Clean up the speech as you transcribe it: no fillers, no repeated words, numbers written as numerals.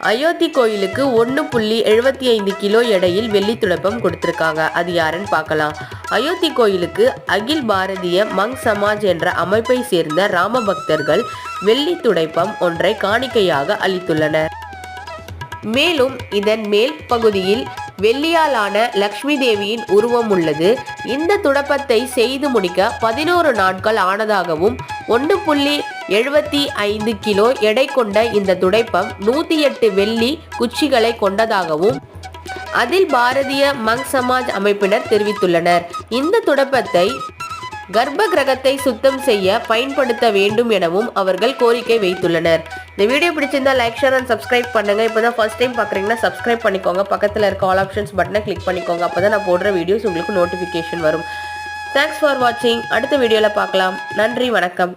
அயோத்தி கோயிலுக்கு 1.75 கிலோ எடையில் வெள்ளி துடைப்பம் கொடுத்திருக்காங்க. அது யாருன்னு பார்க்கலாம். அயோத்தி கோயிலுக்கு அகில் பாரதிய மங் சமாஜ் என்ற அமைப்பை சேர்ந்த ராம பக்தர்கள் வெள்ளி துடைப்பம் ஒன்றை காணிக்கையாக அளித்துள்ளனர். மேலும் இதன் மேல் பகுதியில் வெள்ளியாலான லக்ஷ்மி தேவியின் உருவம் உள்ளது. இந்த துடைப்பத்தை செய்து முடிக்க 11 நாட்கள் ஆனதாகவும் 1.75 கிலோ எடை கொண்ட இந்த துடைப்பம் 108 வெள்ளி குச்சிகளை கொண்டதாகவும் அதில் பாரதிய மங் சமாஜ் அமைப்பினர் தெரிவித்துள்ளனர். இந்த துடைப்பத்தை கர்ப்ப கிரகத்தை சுத்தம் செய்ய பயன்படுத்த வேண்டும் எனவும் அவர்கள் கோரிக்கை வைத்துள்ளனர். இந்த வீடியோ பிடிச்சிருந்தா லைக், ஷேர் அண்ட் சப்ஸ்கிரைப் பண்ணுங்க. இப்போதான் ஃபர்ஸ்ட் டைம் பார்க்குறீங்கன்னா சப்ஸ்கிரைப் பண்ணிக்கோங்க. பக்கத்தில் இருக்க ஆல் ஆப்ஷன்ஸ் பட்டனை கிளிக் பண்ணிக்கோங்க. அப்போதான் நான் போடுற வீடியோஸ் உங்களுக்கு நோட்டிஃபிகேஷன் வரும். தேங்க்ஸ் ஃபார் வாட்சிங். அடுத்த வீடியோவில் பார்க்கலாம். நன்றி, வணக்கம்.